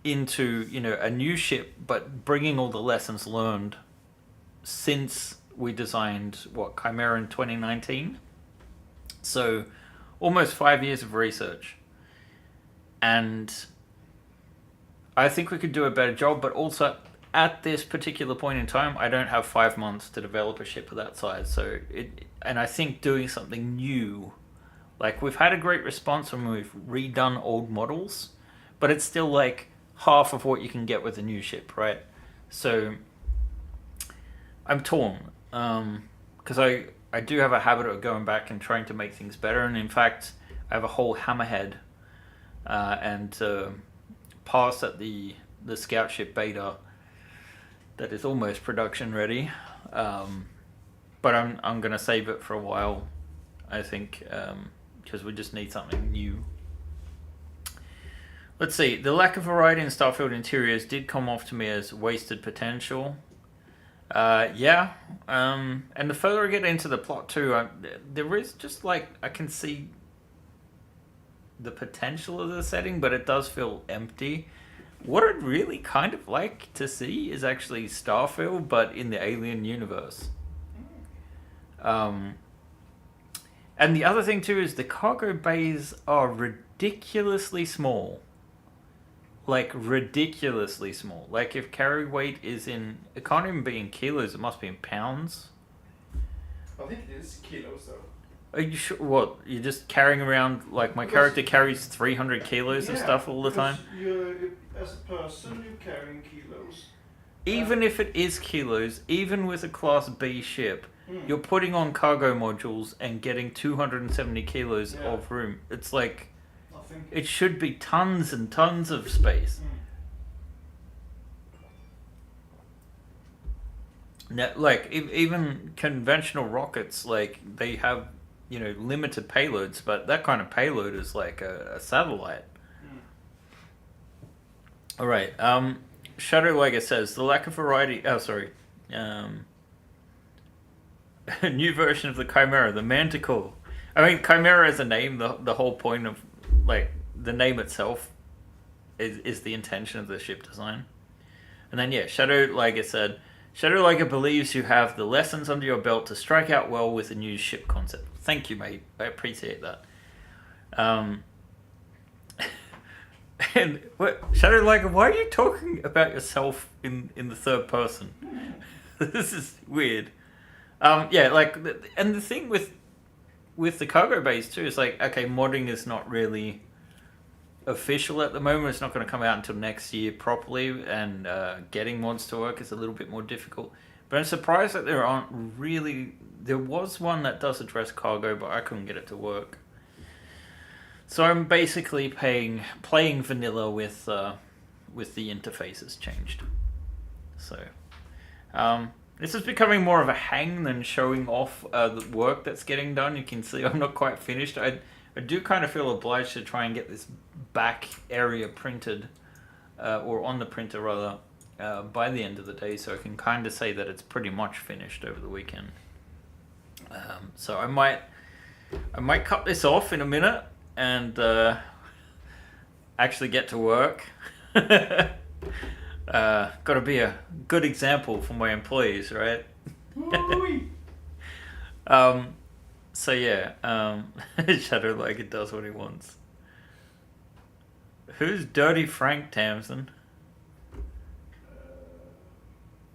S1: into, you know, a new ship, but bringing all the lessons learned since we designed Chimera in 2019. So almost 5 years of research. And I think we could do a better job, but also at this particular point in time, I don't have 5 months to develop a ship of that size. So and I think doing something new, like we've had a great response when we've redone old models, but it's still like half of what you can get with a new ship, right? So I'm torn, because I do have a habit of going back and trying to make things better, and in fact, I have a whole hammerhead and pass at the scout ship beta that is almost production ready, but I'm gonna save it for a while, I think, because we just need something new. Let's see, the lack of variety in Starfield interiors did come off to me as wasted potential. Yeah, and the further I get into the plot too, there is just like, I can see the potential of the setting, but it does feel empty. What I'd really kind of like to see is actually Starfield, but in the alien universe. And the other thing too is the cargo bays are ridiculously small. Like, ridiculously small. Like, if carry weight is in... It can't even be in kilos, it must be in pounds.
S2: I think it is kilos, though.
S1: Are you sure? What? You're just carrying around... Like, my character carries 300 kilos of stuff all the time?
S2: As a person, you're carrying kilos.
S1: Even if it is kilos, even with a Class B ship, you're putting on cargo modules and getting 270 kilos of room. It's like... It should be tons and tons of space. Now, like, even conventional rockets, like, they have, you know, limited payloads, but that kind of payload is like a satellite. Alright, Shadow Liger says, the lack of variety... Oh, sorry. A new version of the Chimera, the Manticore. I mean, Chimera is a name, the whole point of... Like, the name itself is the intention of the ship design. And then, yeah, Shadow Liger said, Shadow Liger believes you have the lessons under your belt to strike out well with a new ship concept. Thank you, mate. I appreciate that. And what, Shadow Liger, why are you talking about yourself in the third person? This is weird. Yeah, like, and the thing with the cargo base too, it's like, okay, modding is not really official at the moment. It's not going to come out until next year properly, and getting mods to work is a little bit more difficult. But I'm surprised that there aren't really... There was one that does address cargo, but I couldn't get it to work. So I'm basically playing vanilla with the interfaces changed. So this is becoming more of a hang than showing off the work that's getting done. You can see I'm not quite finished. I do kind of feel obliged to try and get this back area printed, or on the printer rather, by the end of the day, so I can kind of say that it's pretty much finished over the weekend. So I might cut this off in a minute and actually get to work. Got to be a good example for my employees, right? So yeah, Shadow Liger does what he wants. Who's Dirty Frank Tamsin?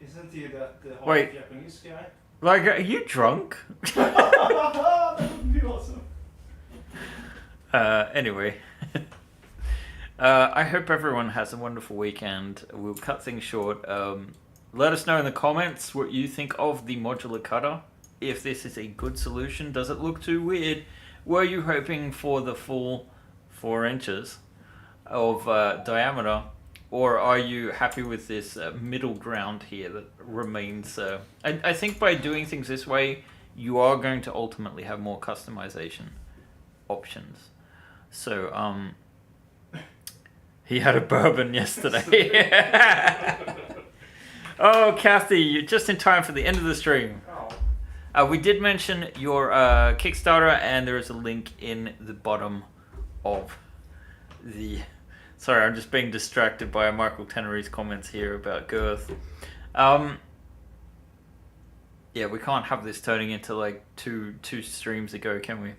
S2: Isn't he that
S1: Wait.
S2: Japanese guy?
S1: Like, are you drunk?
S2: That would be awesome.
S1: Anyway. I hope everyone has a wonderful weekend. We'll cut things short. Let us know in the comments what you think of the modular cutter. If this is a good solution. Does it look too weird? Were you hoping for the full 4 inches of diameter? Or are you happy with this middle ground here that remains... I think by doing things this way, you are going to ultimately have more customization options. So, he had a bourbon yesterday. Oh, Kathy, you're just in time for the end of the stream. We did mention your Kickstarter, and there is a link in the bottom of the... Sorry, I'm just being distracted by Michael Tenery's comments here about girth. Yeah, we can't have this turning into like two streams ago, can we?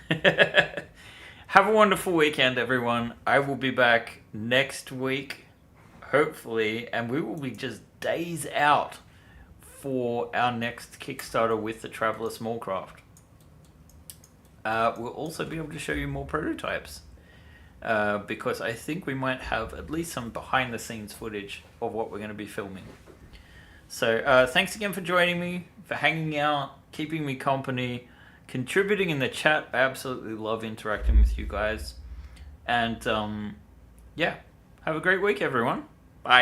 S1: Have a wonderful weekend, everyone. I will be back next week, hopefully, and we will be just days out for our next Kickstarter with the Traveller Smallcraft. We'll also be able to show you more prototypes, because I think we might have at least some behind-the-scenes footage of what we're going to be filming. So thanks again for joining me, for hanging out, keeping me company, contributing in the chat. I absolutely love interacting with you guys. And yeah, have a great week, everyone. Bye.